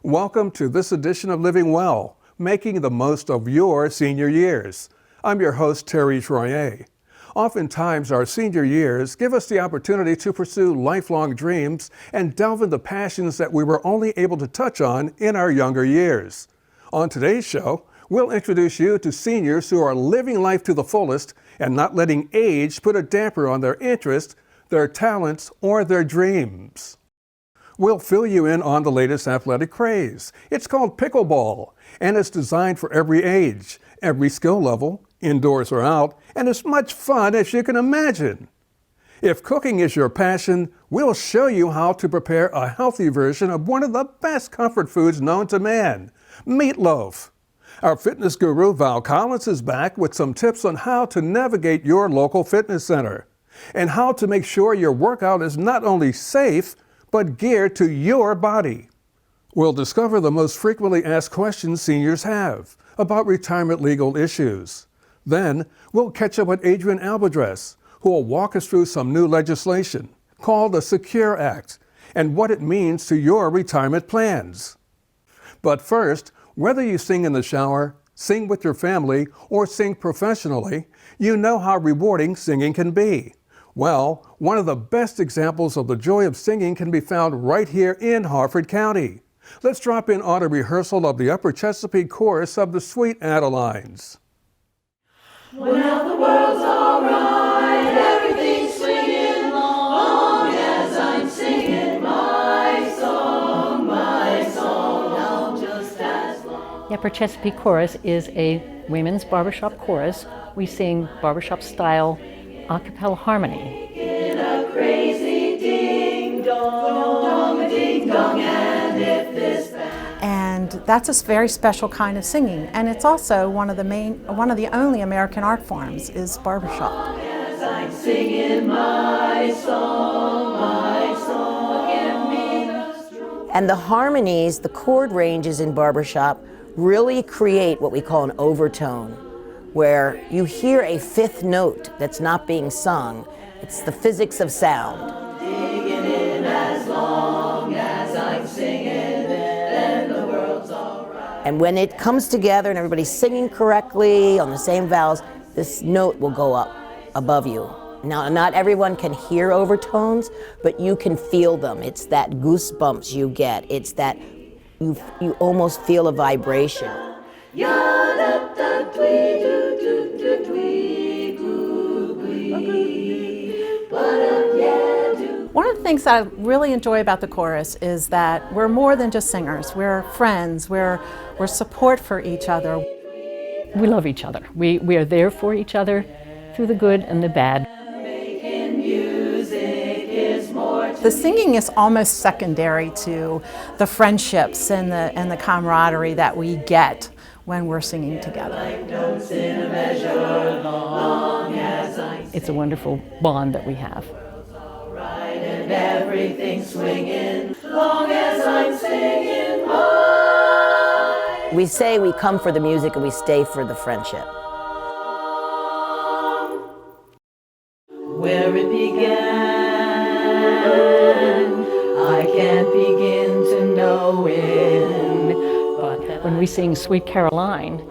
Welcome to this edition of Living Well, making the most of your senior years. I'm your host, Terry Troyer. Oftentimes, our senior years give us the opportunity to pursue lifelong dreams and delve into passions that we were only able to touch on in our younger years. On today's show, we'll introduce you to seniors who are living life to the fullest and not letting age put a damper on their interests, their talents, or their dreams. We'll fill you in on the latest athletic craze. It's called pickleball, and it's designed for every age, every skill level, indoors or out, and as much fun as you can imagine. If cooking is your passion, we'll show you how to prepare a healthy version of one of the best comfort foods known to man, meatloaf. Our fitness guru, Val Collins, is back with some tips on how to navigate your local fitness center and how to make sure your workout is not only safe, but geared to your body. We'll discover the most frequently asked questions seniors have about retirement legal issues. Then, we'll catch up with Adrian Albadress, who will walk us through some new legislation called the Secure Act and what it means to your retirement plans. But first, whether you sing in the shower, sing with your family, or sing professionally, you know how rewarding singing can be. Well, one of the best examples of the joy of singing can be found right here in Harford County. Let's drop in on a rehearsal of the Upper Chesapeake Chorus of the Sweet Adelines. Well, now the world's all right, everything's swinging long as I'm singing my song, now just as long. The Upper Chesapeake Chorus is a women's barbershop chorus. We sing barbershop-style a cappella harmony. In a crazy ding-dong, ding-dong, and if this band... And that's a very special kind of singing, and it's also one of the only American art forms is barbershop. As I'm singing my song, give me the strong... And the harmonies, the chord ranges in barbershop really create what we call an overtone, where you hear a fifth note that's not being sung. It's the physics of sound. Digging in as long as I'm singing, then the world's all right. And when it comes together and everybody's singing correctly on the same vowels, this note will go up above you. Now, not everyone can hear overtones, but you can feel them. It's that goosebumps you get. It's that you almost feel a vibration. One of the things that I really enjoy about the chorus is that we're more than just singers. We're friends. We're support for each other. We love each other. We are there for each other through the good and the bad. The singing is almost secondary to the friendships and the camaraderie that we get when we're singing together. It's a wonderful bond that we have. And everything's swinging, long as I'm singing my... We say we come for the music and we stay for the friendship. Where it began, I can't begin to know it. But when we sing Sweet Caroline,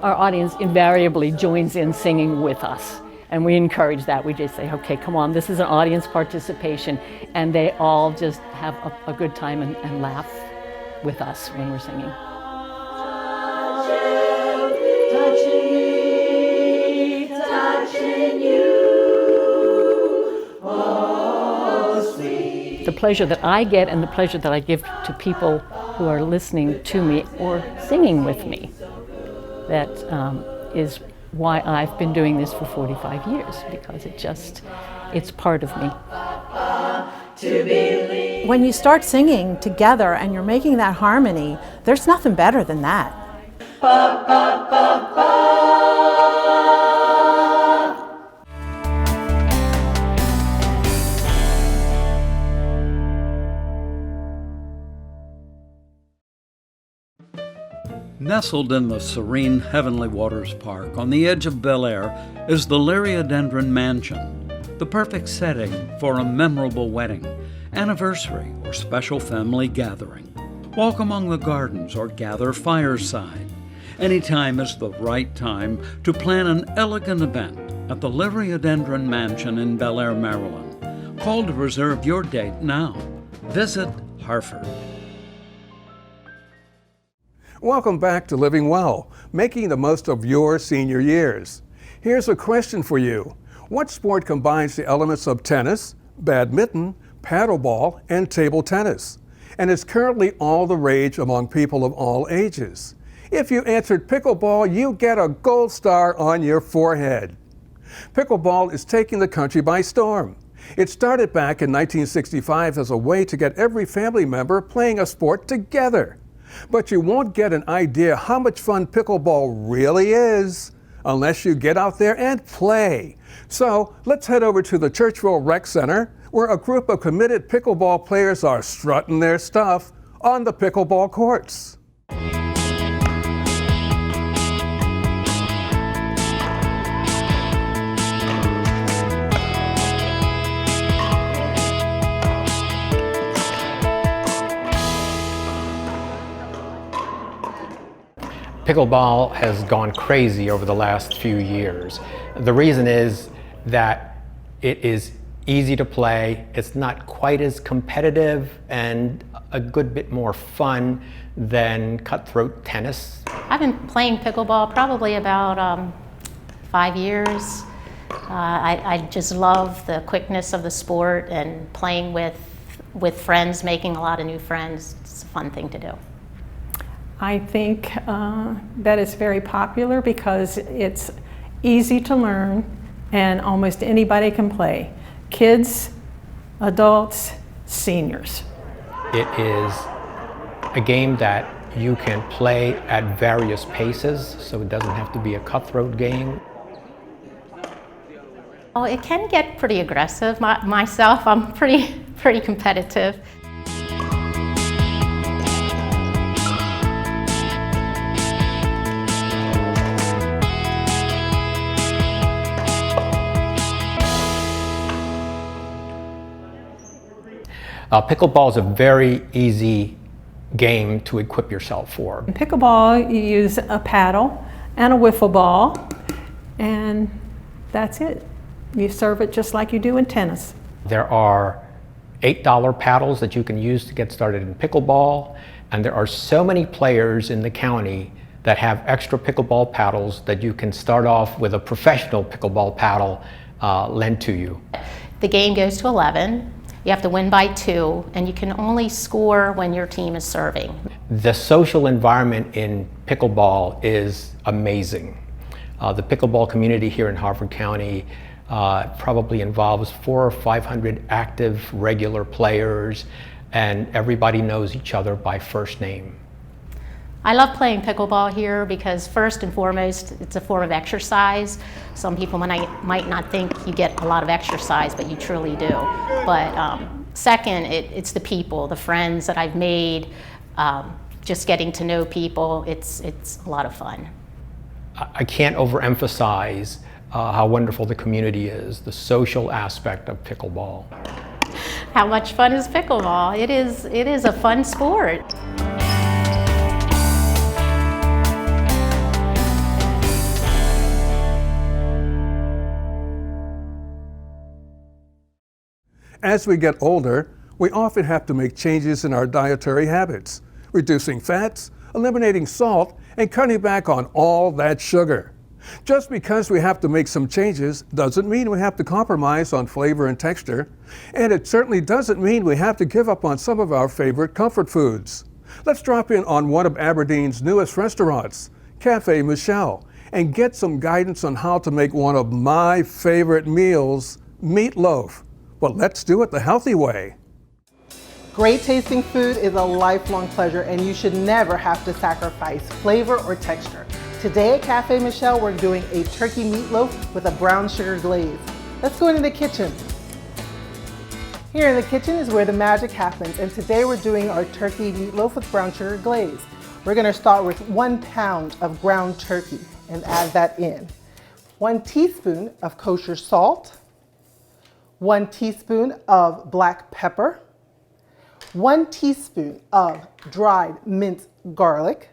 our audience invariably joins in singing with us. And we encourage that. We just say, okay, come on, this is an audience participation. And they all just have a good time and laugh with us when we're singing. Touching you, oh, sweet. The pleasure that I get and the pleasure that I give to people who are listening to me or singing with me, that is why I've been doing this for 45 years, because it's part of me. When you start singing together and you're making that harmony, there's nothing better than that. Nestled in the serene Heavenly Waters Park on the edge of Bel Air is the Liriodendron Mansion, the perfect setting for a memorable wedding, anniversary, or special family gathering. walk among the gardens, or gather fireside. Any time is the right time to plan an elegant event at the Liriodendron Mansion in Bel Air, Maryland. Call to reserve your date now. Visit Harford. Welcome back to Living Well, making the most of your senior years. Here's a question for you. What sport combines the elements of tennis, badminton, paddleball, and table tennis, and is currently all the rage among people of all ages? If you answered pickleball, you get a gold star on your forehead. Pickleball is taking the country by storm. It started back in 1965 as a way to get every family member playing a sport together. But you won't get an idea how much fun pickleball really is unless you get out there and play. So let's head over to the Churchville Rec Center, where a group of committed pickleball players are strutting their stuff on the pickleball courts. Pickleball has gone crazy over the last few years. The reason is that it is easy to play, it's not quite as competitive, and a good bit more fun than cutthroat tennis. I've been playing pickleball probably about 5 years. I just love the quickness of the sport and playing with friends, making a lot of new friends. It's a fun thing to do. I think that it's very popular because it's easy to learn and almost anybody can play. Kids, adults, seniors. It is a game that you can play at various paces, so it doesn't have to be a cutthroat game. Oh, it can get pretty aggressive. Myself, I'm pretty competitive. Pickleball is a very easy game to equip yourself for. In pickleball, you use a paddle and a wiffle ball, and that's it. You serve it just like you do in tennis. There are $8 paddles that you can use to get started in pickleball, and there are so many players in the county that have extra pickleball paddles that you can start off with a professional pickleball paddle lent to you. The game goes to 11. You have to win by 2, and you can only score when your team is serving. The social environment in pickleball is amazing. The pickleball community here in Harford County probably involves 400 or 500 active, regular players, and everybody knows each other by first name. I love playing pickleball here because first and foremost, it's a form of exercise. Some people might not think you get a lot of exercise, but you truly do. But second, it's the people, the friends that I've made, just getting to know people. It's a lot of fun. I can't overemphasize how wonderful the community is, the social aspect of pickleball. How much fun is pickleball? It is a fun sport. As we get older, we often have to make changes in our dietary habits, reducing fats, eliminating salt, and cutting back on all that sugar. Just because we have to make some changes doesn't mean we have to compromise on flavor and texture, and it certainly doesn't mean we have to give up on some of our favorite comfort foods. Let's drop in on one of Aberdeen's newest restaurants, Cafe Michelle, and get some guidance on how to make one of my favorite meals, meatloaf. But let's do it the healthy way. Great tasting food is a lifelong pleasure, and you should never have to sacrifice flavor or texture. Today at Cafe Michelle, we're doing a turkey meatloaf with a brown sugar glaze. Let's go into the kitchen. Here in the kitchen is where the magic happens, and today we're doing our turkey meatloaf with brown sugar glaze. We're gonna start with 1 pound of ground turkey and add that in. 1 teaspoon of kosher salt, 1 teaspoon of black pepper, 1 teaspoon of dried minced garlic,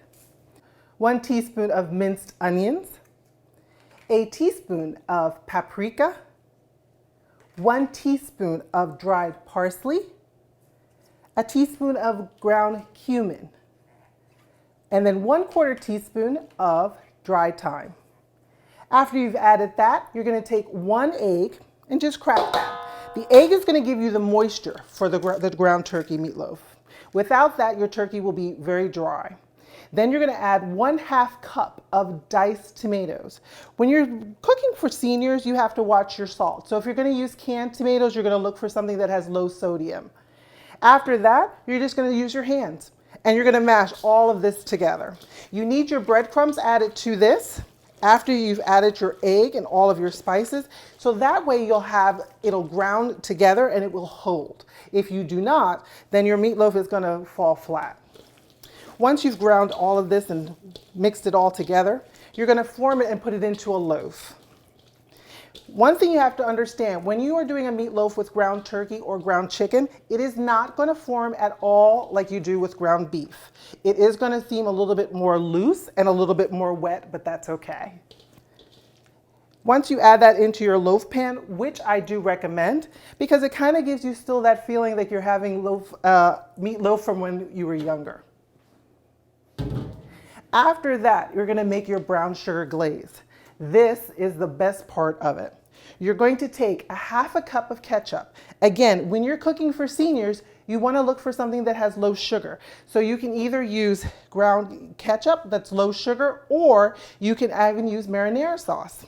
1 teaspoon of minced onions, a teaspoon of paprika, 1 teaspoon of dried parsley, a teaspoon of ground cumin, and then 1/4 teaspoon of dried thyme. After you've added that, you're going to take 1 egg and just crack that. The egg is going to give you the moisture for the ground turkey meatloaf. Without that, your turkey will be very dry. Then you're going to add 1/2 cup of diced tomatoes. When you're cooking for seniors, you have to watch your salt. So if you're going to use canned tomatoes, you're going to look for something that has low sodium. After that, you're just going to use your hands and you're going to mash all of this together. You need your breadcrumbs added to this after you've added your egg and all of your spices. So that way it'll ground together and it will hold. If you do not, then your meatloaf is going to fall flat. Once you've ground all of this and mixed it all together, you're going to form it and put it into a loaf. One thing you have to understand, when you are doing a meatloaf with ground turkey or ground chicken, it is not going to form at all like you do with ground beef. It is going to seem a little bit more loose and a little bit more wet, but that's okay. Once you add that into your loaf pan, which I do recommend, because it kind of gives you still that feeling like you're having meatloaf from when you were younger. After that, you're going to make your brown sugar glaze. This is the best part of it. You're going to take 1/2 cup of ketchup. Again, when you're cooking for seniors, you want to look for something that has low sugar. So you can either use ground ketchup that's low sugar, or you can even use marinara sauce.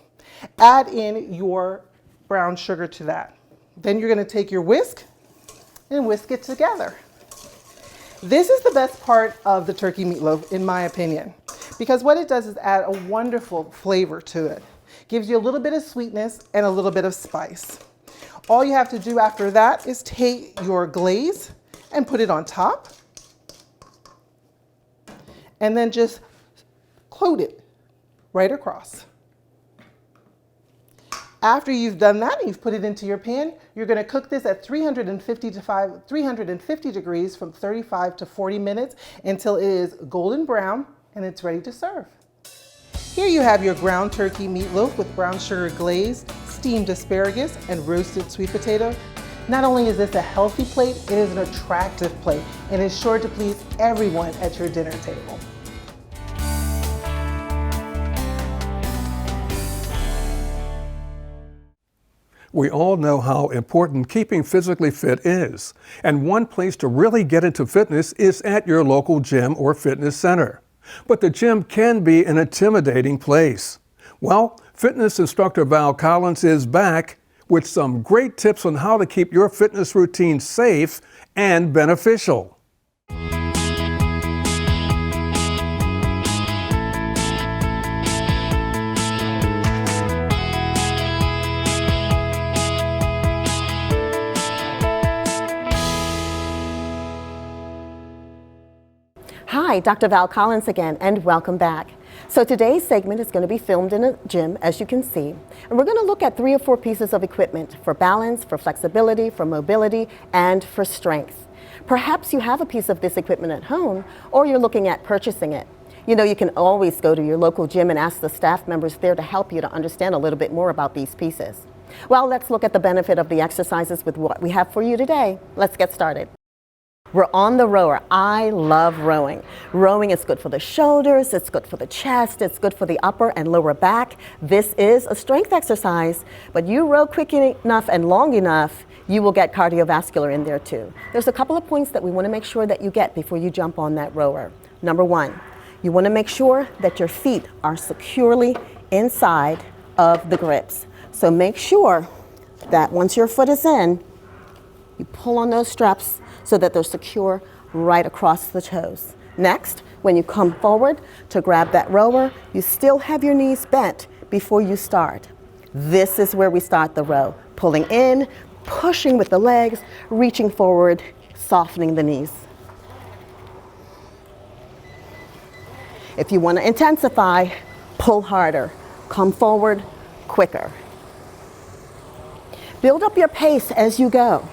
Add in your brown sugar to that. Then you're going to take your whisk and whisk it together. This is the best part of the turkey meatloaf, in my opinion, because what it does is add a wonderful flavor to it. Gives you a little bit of sweetness and a little bit of spice. All you have to do after that is take your glaze and put it on top, and then just coat it right across. After you've done that and you've put it into your pan, you're going to cook this at 350 degrees from 35 to 40 minutes until it is golden brown and it's ready to serve. Here you have your ground turkey meatloaf with brown sugar glaze, steamed asparagus, and roasted sweet potato. Not only is this a healthy plate, it is an attractive plate and is sure to please everyone at your dinner table. We all know how important keeping physically fit is, and one place to really get into fitness is at your local gym or fitness center. But the gym can be an intimidating place. Well, fitness instructor Val Collins is back with some great tips on how to keep your fitness routine safe and beneficial. Hi, Dr. Val Collins again, and welcome back. So today's segment is going to be filmed in a gym, as you can see, and we're going to look at 3 or 4 pieces of equipment for balance, for flexibility, for mobility, and for strength. Perhaps you have a piece of this equipment at home, or you're looking at purchasing it. You know, you can always go to your local gym and ask the staff members there to help you to understand a little bit more about these pieces. Well, let's look at the benefit of the exercises with what we have for you today. Let's get started. We're on the rower. I love rowing. Rowing is good for the shoulders, it's good for the chest, it's good for the upper and lower back. This is a strength exercise, but you row quick enough and long enough, you will get cardiovascular in there too. There's a couple of points that we want to make sure that you get before you jump on that rower. Number 1, you want to make sure that your feet are securely inside of the grips. So make sure that once your foot is in, you pull on those straps so that they're secure right across the toes. Next, when you come forward to grab that rower, you still have your knees bent before you start. This is where we start the row. Pulling in, pushing with the legs, reaching forward, softening the knees. If you want to intensify, pull harder. Come forward quicker. Build up your pace as you go.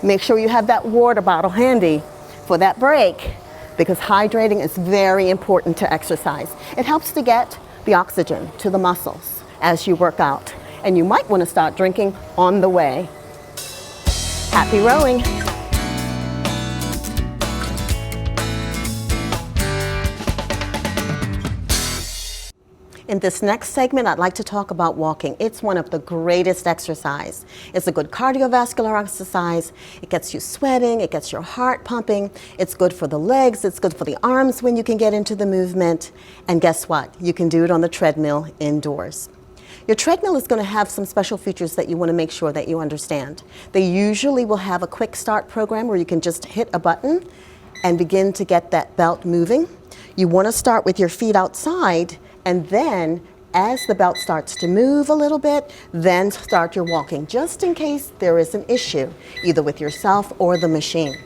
Make sure you have that water bottle handy for that break, because hydrating is very important to exercise. It helps to get the oxygen to the muscles as you work out. And you might want to start drinking on the way. Happy rowing. In this next segment, I'd like to talk about walking. It's one of the greatest exercise. It's a good cardiovascular exercise. It gets you sweating, it gets your heart pumping. It's good for the legs, it's good for the arms when you can get into the movement. And guess what? You can do it on the treadmill indoors. Your treadmill is going to have some special features that you want to make sure that you understand. They usually will have a quick start program where you can just hit a button and begin to get that belt moving. You want to start with your feet outside, and then as the belt starts to move a little bit, then start your walking, just in case there is an issue, either with yourself or the machine.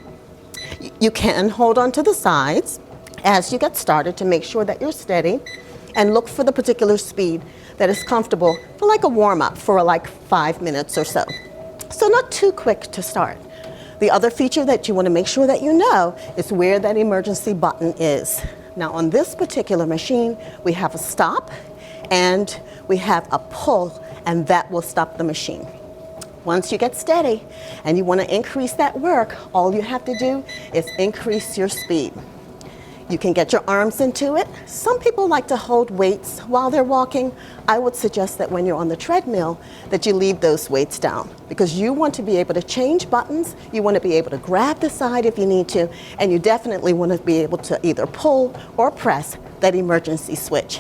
You can hold on to the sides as you get started to make sure that you're steady, and look for the particular speed that is comfortable for like a warm-up for like 5 minutes or so. So not too quick to start. The other feature that you want to make sure that you know is where that emergency button is. Now on this particular machine, we have a stop and we have a pull, and that will stop the machine. Once you get steady and you want to increase that work, all you have to do is increase your speed. You can get your arms into it. Some people like to hold weights while they're walking. I would suggest that when you're on the treadmill that you leave those weights down, because you want to be able to change buttons, you want to be able to grab the side if you need to, and you definitely want to be able to either pull or press that emergency switch.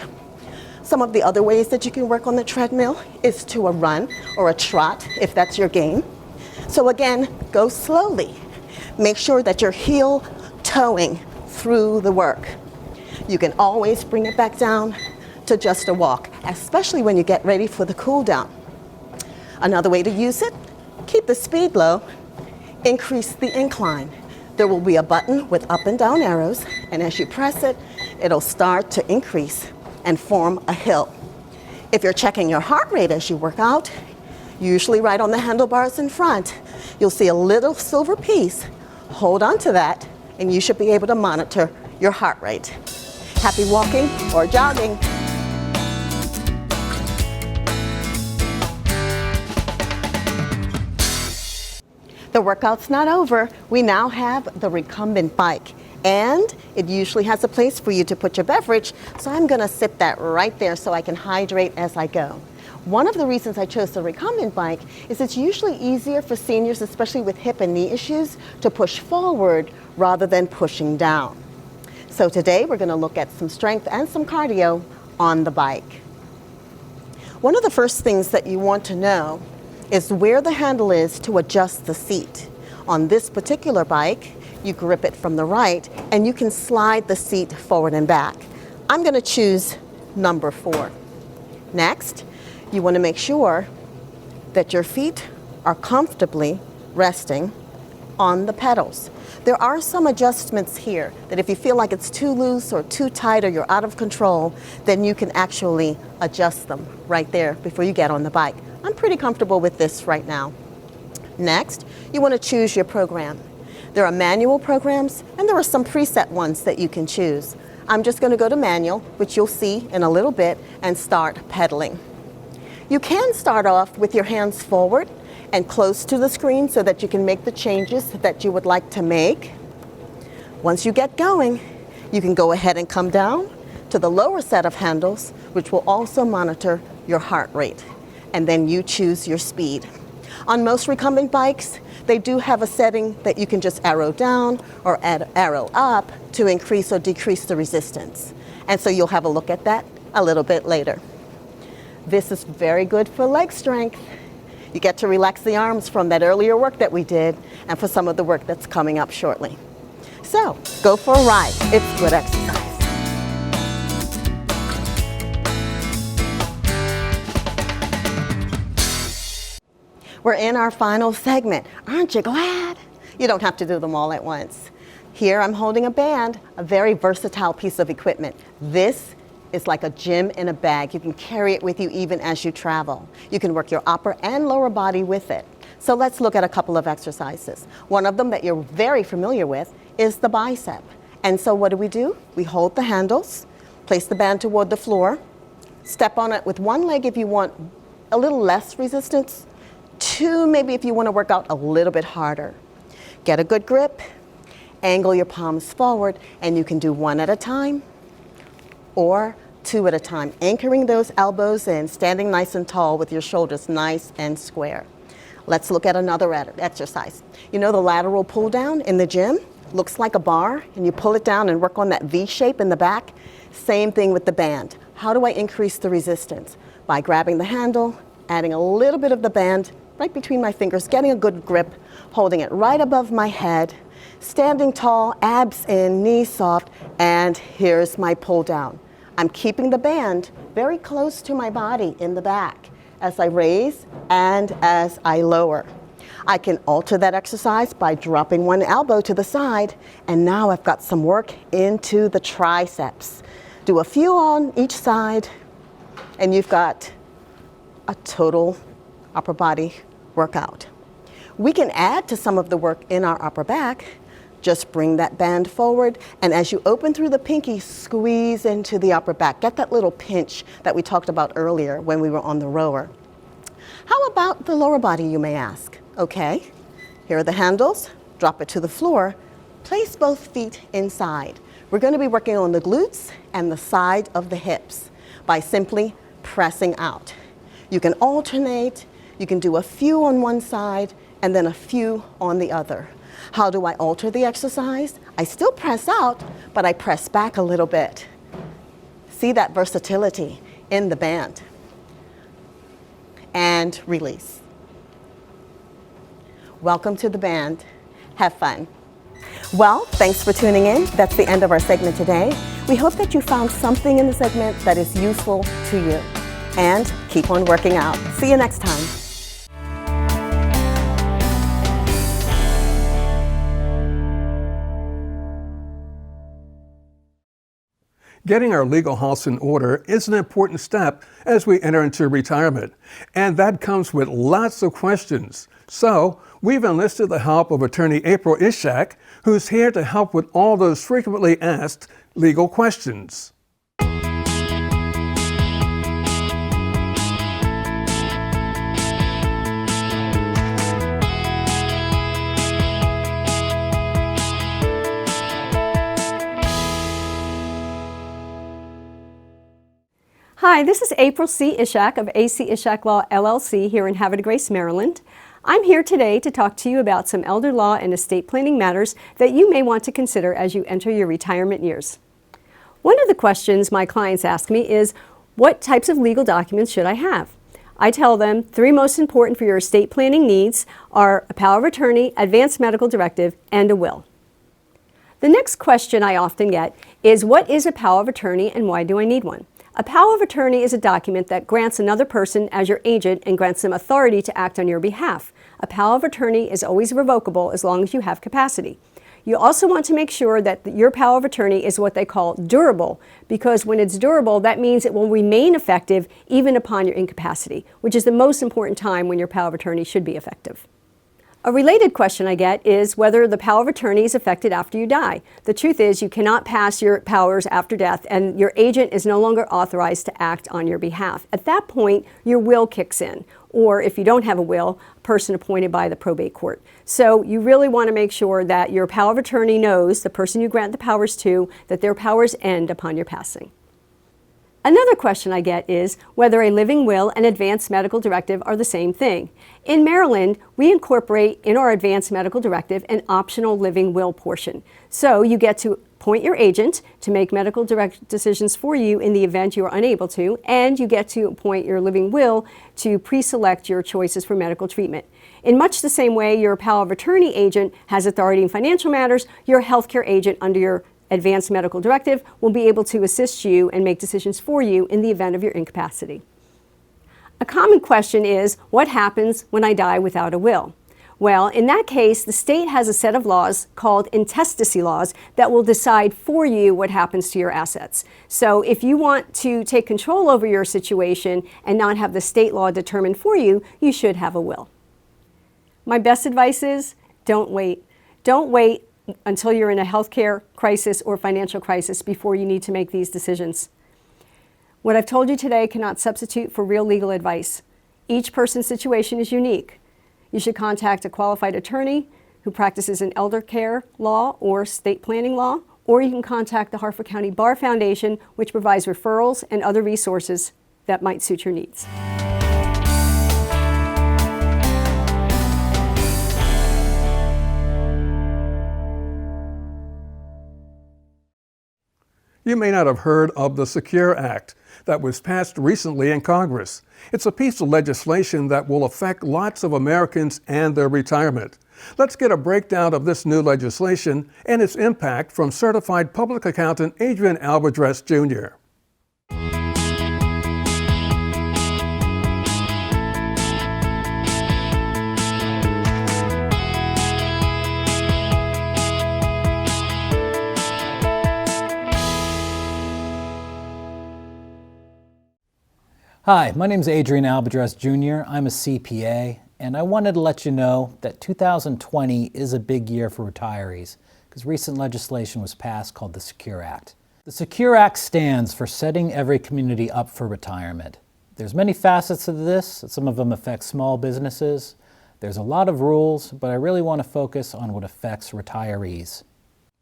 Some of the other ways that you can work on the treadmill is to a run or a trot, if that's your game. So again, go slowly. Make sure that you're heel toeing through the work. You can always bring it back down to just a walk, especially when you get ready for the cool down. Another way to use it, keep the speed low, increase the incline. There will be a button with up and down arrows, and as you press it, it'll start to increase and form a hill. If you're checking your heart rate as you work out, usually right on the handlebars in front, you'll see a little silver piece. Hold on to that, and you should be able to monitor your heart rate. Happy walking or jogging. The workout's not over. We now have the recumbent bike, and it usually has a place for you to put your beverage, so I'm gonna sit that right there so I can hydrate as I go. One of the reasons I chose the recumbent bike is it's usually easier for seniors, especially with hip and knee issues, to push forward rather than pushing down. So today we're going to look at some strength and some cardio on the bike. One of the first things that you want to know is where the handle is to adjust the seat. On this particular bike, you grip it from the right and you can slide the seat forward and back. I'm going to choose number 4. Next, you want to make sure that your feet are comfortably resting on the pedals. There are some adjustments here that if you feel like it's too loose or too tight or you're out of control, then you can actually adjust them right there before you get on the bike. I'm pretty comfortable with this right now. Next, you want to choose your program. There are manual programs and there are some preset ones that you can choose. I'm just going to go to manual, which you'll see in a little bit, and start pedaling. You can start off with your hands forward and close to the screen so that you can make the changes that you would like to make. Once you get going, you can go ahead and come down to the lower set of handles, which will also monitor your heart rate. And then you choose your speed. On most recumbent bikes, they do have a setting that you can just arrow down or arrow up to increase or decrease the resistance. And so you'll have a look at that a little bit later. This is very good for leg strength. You get to relax the arms from that earlier work that we did and for some of the work that's coming up shortly. So go for a ride. It's good exercise. We're in our final segment. Aren't you glad? You don't have to do them all at once. Here I'm holding a band, a very versatile piece of equipment. This is like a gym in a bag. You can carry it with you even as you travel. You can work your upper and lower body with it. So let's look at a couple of exercises. One of them that you're very familiar with is the bicep. And so what do? We hold the handles, place the band toward the floor, step on it with one leg if you want a little less resistance, two maybe if you want to work out a little bit harder. Get a good grip, angle your palms forward, and you can do one at a time or two at a time, anchoring those elbows in, standing nice and tall with your shoulders nice and square. Let's look at another exercise. You know the lateral pull down in the gym? Looks like a bar, and you pull it down and work on that V shape in the back. Same thing with the band. How do I increase the resistance? By grabbing the handle, adding a little bit of the band right between my fingers, getting a good grip, holding it right above my head, standing tall, abs in, knees soft, and here's my pull down. I'm keeping the band very close to my body in the back as I raise and as I lower. I can alter that exercise by dropping one elbow to the side, and now I've got some work into the triceps. Do a few on each side, and you've got a total upper body workout. We can add to some of the work in our upper back. Just bring that band forward, and as you open through the pinky, squeeze into the upper back. Get that little pinch that we talked about earlier when we were on the rower. How about the lower body, you may ask? Okay, here are the handles. Drop it to the floor. Place both feet inside. We're going to be working on the glutes and the side of the hips by simply pressing out. You can alternate. You can do a few on one side and then a few on the other. How do I alter the exercise? I still press out, but I press back a little bit. See that versatility in the band. And release. Welcome to the band. Have fun. Well, thanks for tuning in. That's the end of our segment today. We hope that you found something in the segment that is useful to you. And keep on working out. See you next time. Getting our legal house in order is an important step as we enter into retirement, and that comes with lots of questions. So, we've enlisted the help of attorney April Ishak, who's here to help with all those frequently asked legal questions. Hi, this is April C. Ishak of AC Ishak Law LLC here in Havre de Grace, Maryland. I'm here today to talk to you about some elder law and estate planning matters that you may want to consider as you enter your retirement years. One of the questions my clients ask me is, what types of legal documents should I have? I tell them 3 most important for your estate planning needs are a power of attorney, advance medical directive, and a will. The next question I often get is, what is a power of attorney and why do I need one? A power of attorney is a document that grants another person as your agent and grants them authority to act on your behalf. A power of attorney is always revocable as long as you have capacity. You also want to make sure that your power of attorney is what they call durable, because when it's durable, that means it will remain effective even upon your incapacity, which is the most important time when your power of attorney should be effective. A related question I get is whether the power of attorney is affected after you die. The truth is you cannot pass your powers after death, and your agent is no longer authorized to act on your behalf. At that point, your will kicks in, or if you don't have a will, a person appointed by the probate court. So you really want to make sure that your power of attorney knows, the person you grant the powers to, that their powers end upon your passing. Another question I get is whether a living will and advance medical directive are the same thing. In Maryland, we incorporate in our advance medical directive an optional living will portion. So you get to appoint your agent to make medical direct decisions for you in the event you are unable to, and you get to appoint your living will to pre-select your choices for medical treatment. In much the same way your power of attorney agent has authority in financial matters, your healthcare agent under your advanced medical directive will be able to assist you and make decisions for you in the event of your incapacity. A common question is, what happens when I die without a will? Well, in that case, the state has a set of laws called intestacy laws that will decide for you what happens to your assets. So if you want to take control over your situation and not have the state law determined for you, you should have a will. My best advice is don't wait. Don't wait until you're in a healthcare crisis or financial crisis before you need to make these decisions. What I've told you today cannot substitute for real legal advice. Each person's situation is unique. You should contact a qualified attorney who practices in elder care law or estate planning law, or you can contact the Harford County Bar Foundation, which provides referrals and other resources that might suit your needs. You may not have heard of the Secure Act that was passed recently in Congress. It's a piece of legislation that will affect lots of Americans and their retirement. Let's get a breakdown of this new legislation and its impact from certified public accountant Adrian Albadress Jr. Hi, my name is Adrian Albadress Jr. I'm a CPA, and I wanted to let you know that 2020 is a big year for retirees because recent legislation was passed called the Secure Act. The Secure Act stands for Setting Every Community Up for Retirement. There's many facets to this. Some of them affect small businesses. There's a lot of rules, but I really want to focus on what affects retirees.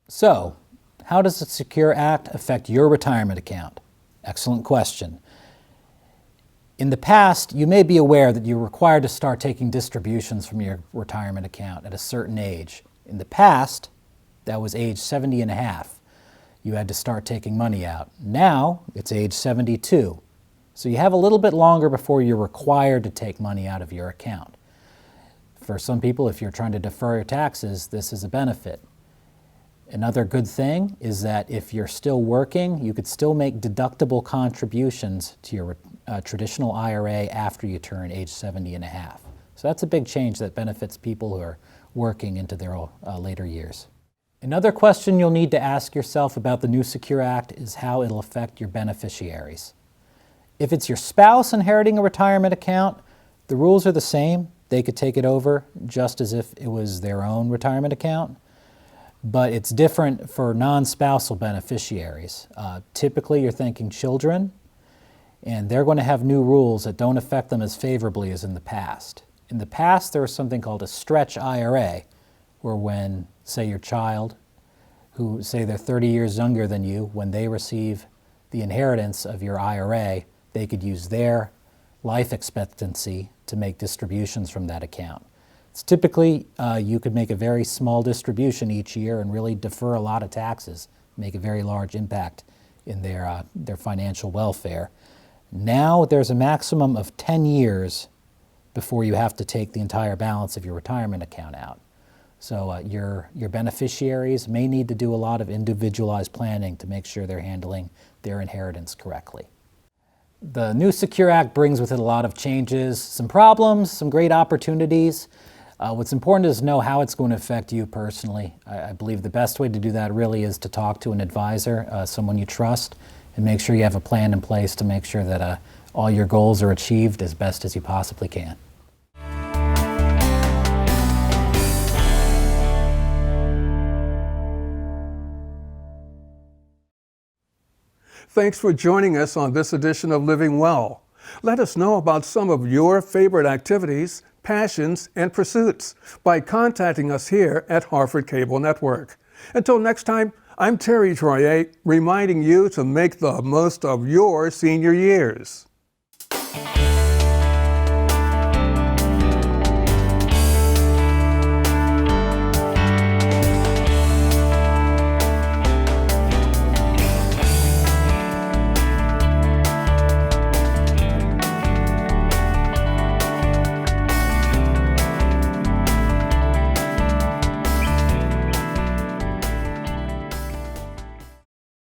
So, how does the Secure Act affect your retirement account? Excellent question. In the past, you may be aware that you're required to start taking distributions from your retirement account at a certain age. In the past, that was age 70 and a half. You had to start taking money out. Now, it's age 72. So you have a little bit longer before you're required to take money out of your account. For some people, if you're trying to defer your taxes, this is a benefit. Another good thing is that if you're still working, you could still make deductible contributions to your traditional IRA after you turn age 70 and a half. So that's a big change that benefits people who are working into their later years. Another question you'll need to ask yourself about the new Secure Act is how it'll affect your beneficiaries. If it's your spouse inheriting a retirement account, the rules are the same. They could take it over just as if it was their own retirement account. But it's different for non-spousal beneficiaries. Typically, you're thinking children, and they're going to have new rules that don't affect them as favorably as in the past. In the past, there was something called a stretch IRA, where when, say, your child, who say they're 30 years younger than you, when they receive the inheritance of your IRA, they could use their life expectancy to make distributions from that account. It's typically, you could make a very small distribution each year and really defer a lot of taxes, make a very large impact in their financial welfare. Now there's a maximum of 10 years before you have to take the entire balance of your retirement account out. So your beneficiaries may need to do a lot of individualized planning to make sure they're handling their inheritance correctly. The new Secure Act brings with it a lot of changes, some problems, some great opportunities. What's important is to know how it's going to affect you personally. I believe the best way to do that really is to talk to an advisor, someone you trust, and make sure you have a plan in place to make sure that all your goals are achieved as best as you possibly can. Thanks for joining us on this edition of Living Well. Let us know about some of your favorite activities, passions, and pursuits by contacting us here at Harford Cable Network. Until next time, I'm Terry Troyer, reminding you to make the most of your senior years.